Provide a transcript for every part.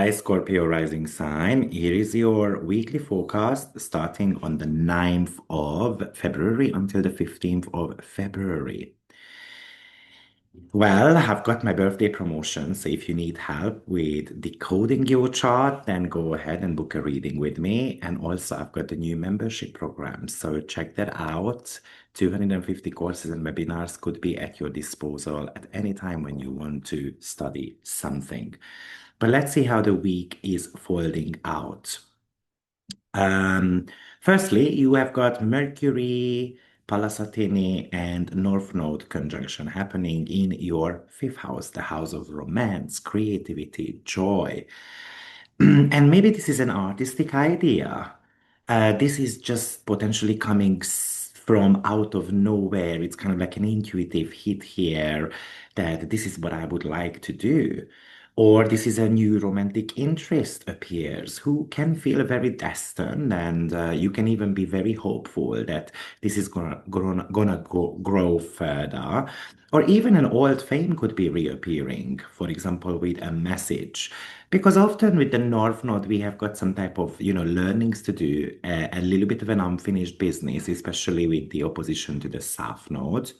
Hi, Scorpio rising sign. Here is your weekly forecast starting on the 9th of February until the 15th of February. Well, I've got my birthday promotion, so if you need help with decoding your chart, then go ahead and book a reading with me. And also, I've got the new membership program, so check that out. 250 courses and webinars could be at your disposal at any time when you want to study something. But let's see how the week is folding out. Um, Firstly, you have got Mercury, Palasatini, and North Node conjunction happening in your fifth house, the house of romance, creativity, joy. And maybe this is an artistic idea. This is just potentially coming from out of nowhere. It's kind of like an intuitive hit here that this is what I would like to do. Or this is a new romantic interest appears who can feel very destined, and you can even be very hopeful that this is gonna grow further. Or even an old fame could be reappearing, for example, with a message. Because often with the North Node, we have got some type of, learnings to do, a little bit of an unfinished business, especially with the opposition to the South Node.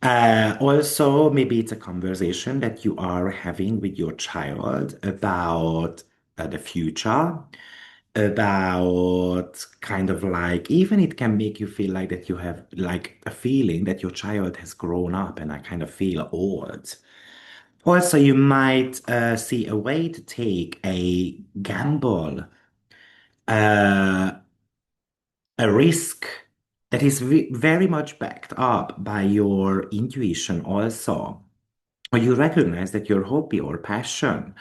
Also, maybe it's a conversation that you are having with your child about the future, about kind of like, even it can make you feel like that you have like a feeling that your child has grown up and I kind of feel old. Also, you might see a way to take a gamble, uh, a risk that is very much backed up by your intuition also. Or you recognize that your hobby or passion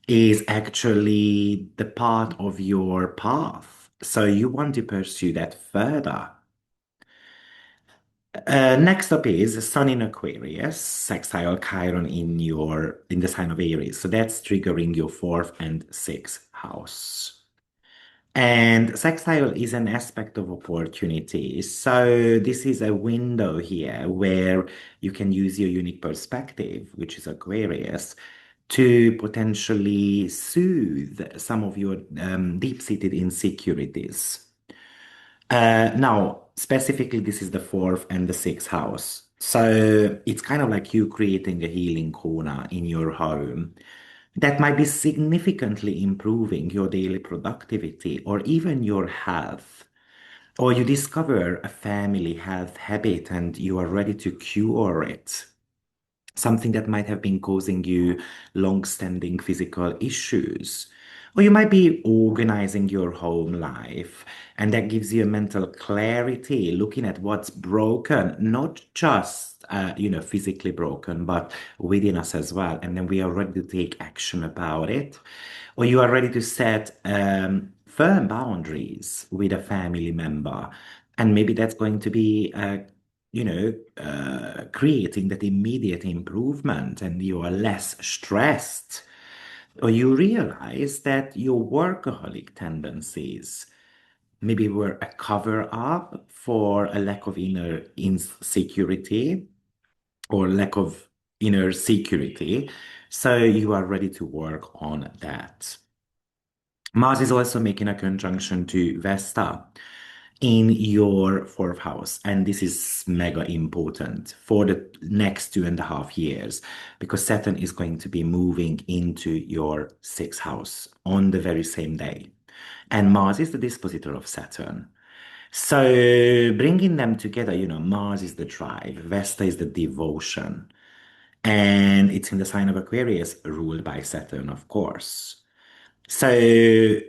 is actually the part of your path. So you want to pursue that further. Next up is Sun in Aquarius, sextile Chiron in the sign of Aries. So that's triggering your fourth and sixth house. And sextile is an aspect of opportunity. So this is a window here where you can use your unique perspective, which is Aquarius, to potentially soothe some of your deep-seated insecurities. Now, specifically, this is the fourth and the sixth house. So it's kind of like you creating a healing corner in your home that might be significantly improving your daily productivity or even your health. Or you discover a family health habit and you are ready to cure it. Something that might have been causing you long-standing physical issues. Or you might be organizing your home life, and that gives you a mental clarity, looking at what's broken, not just physically broken, but within us as well. And then we are ready to take action about it. Or you are ready to set firm boundaries with a family member. And maybe that's going to be creating that immediate improvement and you are less stressed, or you realize that your workaholic tendencies maybe were a cover up for a lack of inner insecurity or lack of inner security. So you are ready to work on that. Mars is also making a conjunction to Vesta in your fourth house. And this is mega important for the next 2.5 years because Saturn is going to be moving into your sixth house on the very same day. And Mars is the dispositor of Saturn. So bringing them together, Mars is the drive, Vesta is the devotion. And it's in the sign of Aquarius, ruled by Saturn, of course. So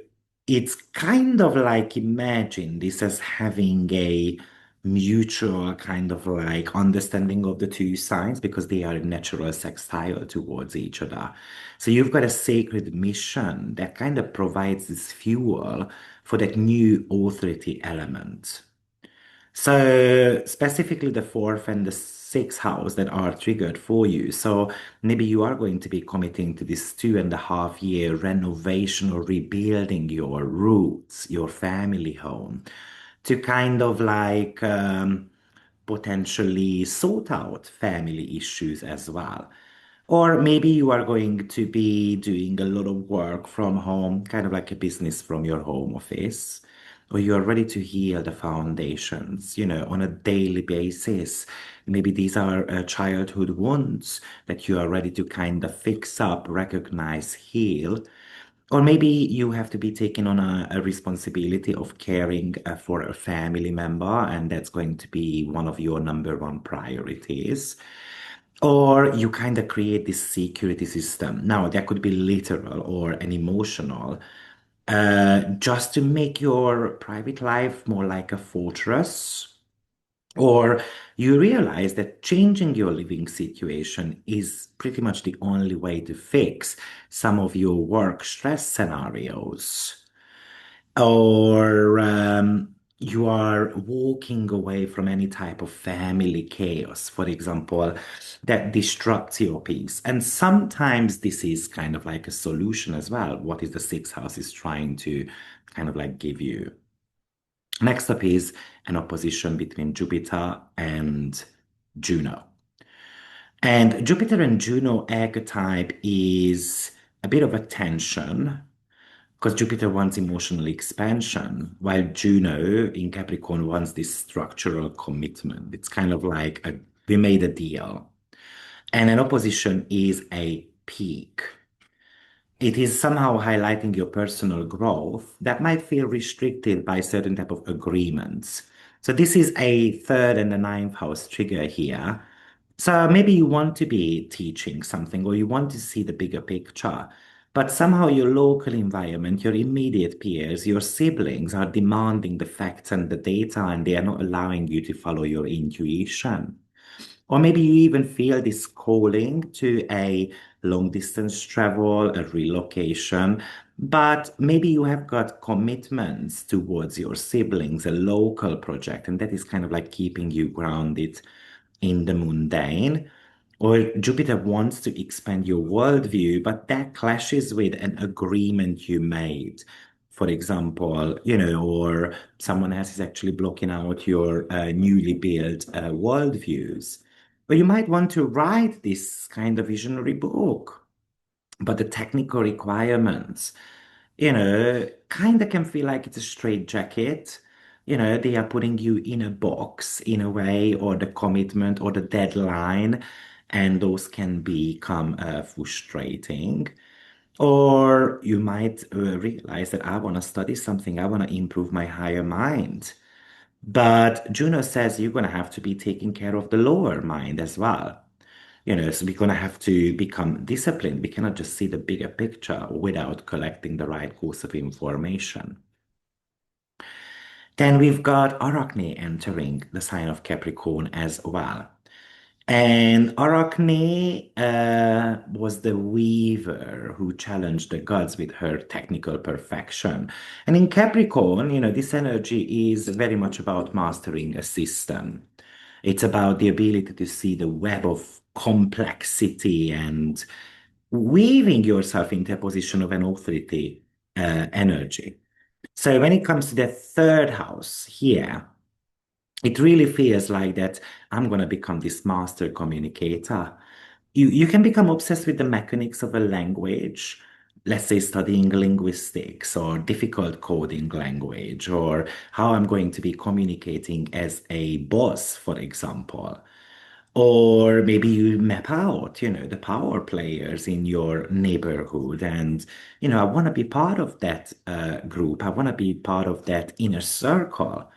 it's kind of like imagine this as having a mutual kind of like understanding of the two signs because they are a natural sextile towards each other. So you've got a sacred mission that kind of provides this fuel for that new authority element. So specifically the fourth and the sixth house that are triggered for you. So maybe you are going to be committing to this 2.5 year renovation or rebuilding your roots, your family home, to kind of like potentially sort out family issues as well. Or maybe you are going to be doing a lot of work from home, kind of like a business from your home office, or you are ready to heal the foundations, on a daily basis. Maybe these are childhood wounds that you are ready to kind of fix up, recognize, heal. Or maybe you have to be taking on a responsibility of caring for a family member, and that's going to be one of your number one priorities. Or you kind of create this security system. Now, that could be literal or an emotional, just to make your private life more like a fortress. Or you realize that changing your living situation is pretty much the only way to fix some of your work stress scenarios. Or you are walking away from any type of family chaos, for example, that disrupts your peace. And sometimes this is kind of like a solution as well. What is the sixth house is trying to kind of like give you? Next up is an opposition between Jupiter and Juno. And Jupiter and Juno archetype is a bit of a tension because Jupiter wants emotional expansion, while Juno in Capricorn wants this structural commitment. It's kind of like we made a deal. And an opposition is a peak. It is somehow highlighting your personal growth that might feel restricted by certain type of agreements. So this is a third and the ninth house trigger here. So maybe you want to be teaching something or you want to see the bigger picture, but somehow your local environment, your immediate peers, your siblings are demanding the facts and the data, and they are not allowing you to follow your intuition. Or maybe you even feel this calling to a long distance travel, a relocation, but maybe you have got commitments towards your siblings, a local project, and that is kind of like keeping you grounded in the mundane. Or Jupiter wants to expand your worldview, but that clashes with an agreement you made. For example, or someone else is actually blocking out your newly built worldviews. Or you might want to write this kind of visionary book, but the technical requirements, kind of can feel like it's a straitjacket. They are putting you in a box in a way, or the commitment or the deadline, and those can become frustrating. Or you might realize that I want to study something, I want to improve my higher mind. But Juno says you're going to have to be taking care of the lower mind as well. So we're going to have to become disciplined. We cannot just see the bigger picture without collecting the right course of information. Then we've got Arachne entering the sign of Capricorn as well. And Arachne was the weaver who challenged the gods with her technical perfection. And in Capricorn, this energy is very much about mastering a system. It's about the ability to see the web of complexity and weaving yourself into a position of an authority energy. So when it comes to the third house here, it really feels like that I'm going to become this master communicator. You can become obsessed with the mechanics of a language, let's say studying linguistics or difficult coding language, or how I'm going to be communicating as a boss, for example. Or maybe you map out, the power players in your neighborhood. And, I want to be part of that group. I want to be part of that inner circle.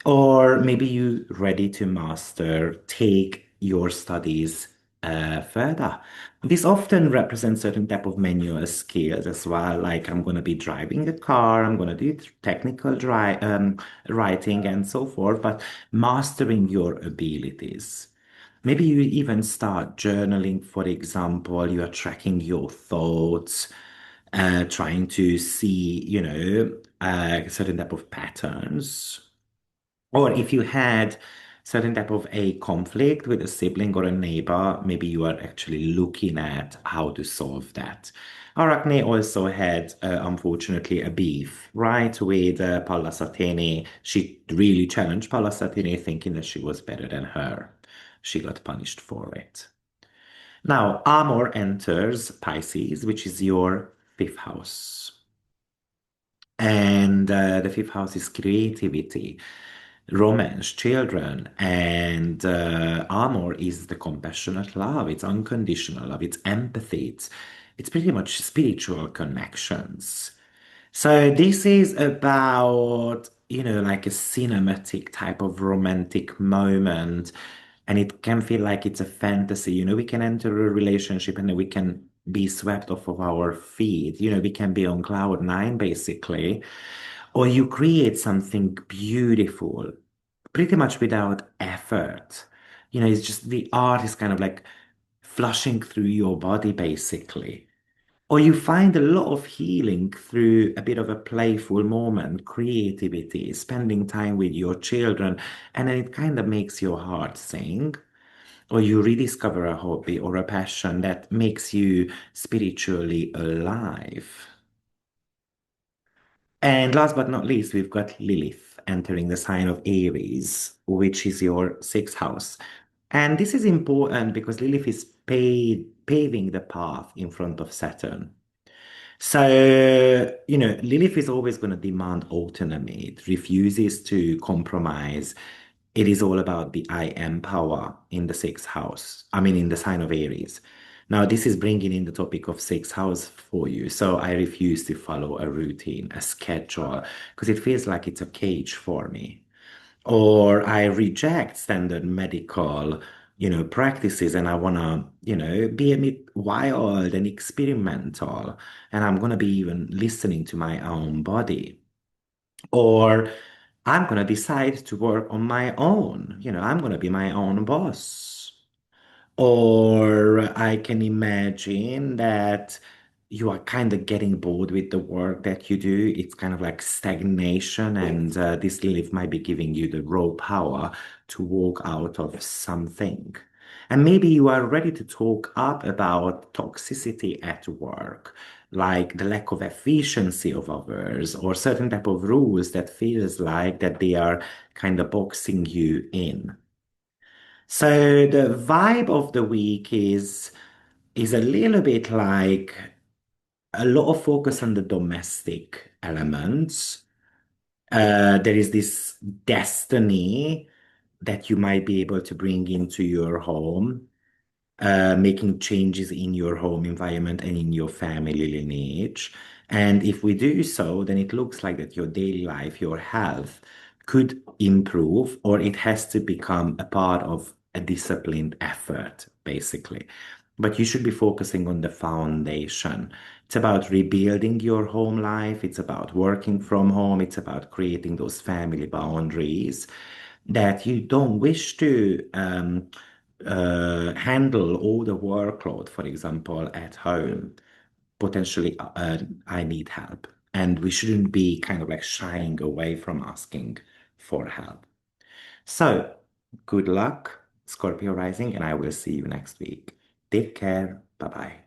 Or maybe you ready to master, take your studies further. This often represents certain type of manual skills as well. Like I'm going to be driving a car, I'm going to do technical writing and so forth, but mastering your abilities. Maybe you even start journaling, for example, you are tracking your thoughts, trying to see, certain type of patterns. Or if you had certain type of a conflict with a sibling or a neighbor, maybe you are actually looking at how to solve that. Arachne also had, unfortunately, a beef, right, with Paula Sarteni. She really challenged Paula Sarteni, thinking that she was better than her. She got punished for it. Now, Amor enters Pisces, which is your fifth house. And the fifth house is creativity, romance, children, and Amor is the compassionate love. It's unconditional love. It's empathy. It's pretty much spiritual connections. So this is about, like a cinematic type of romantic moment. And it can feel like it's a fantasy. We can enter a relationship and then we can be swept off of our feet. We can be on cloud nine, basically. Or you create something beautiful, pretty much without effort. It's just the art is kind of like flushing through your body, basically. Or you find a lot of healing through a bit of a playful moment, creativity, spending time with your children, and then it kind of makes your heart sing. Or you rediscover a hobby or a passion that makes you spiritually alive. And last but not least, we've got Lilith entering the sign of Aries, which is your sixth house. And this is important because Lilith is paving the path in front of Saturn. So, Lilith is always going to demand autonomy. It refuses to compromise. It is all about the I am power in the sixth house. I mean, in the sign of Aries. Now, this is bringing in the topic of sixth house for you. So I refuse to follow a routine, a schedule, because it feels like it's a cage for me. Or I reject standard medical, practices and I want to, be a bit wild and experimental. And I'm going to be even listening to my own body. Or I'm going to decide to work on my own. I'm going to be my own boss. Or I can imagine that you are kind of getting bored with the work that you do. It's kind of like stagnation, and this leaf might be giving you the raw power to walk out of something. And maybe you are ready to talk up about toxicity at work, like the lack of efficiency of others, or certain type of rules that feels like that they are kind of boxing you in. So the vibe of the week is a little bit like a lot of focus on the domestic elements. There is this destiny that you might be able to bring into your home, making changes in your home environment and in your family lineage. And if we do so, then it looks like that your daily life, your health could improve, or it has to become a part of a disciplined effort, basically. But you should be focusing on the foundation. It's about rebuilding your home life. It's about working from home. It's about creating those family boundaries that you don't wish to handle all the workload, for example, at home. Potentially, I need help. And we shouldn't be kind of like shying away from asking for help. So, good luck, Scorpio rising, and I will see you next week. Take care. Bye bye.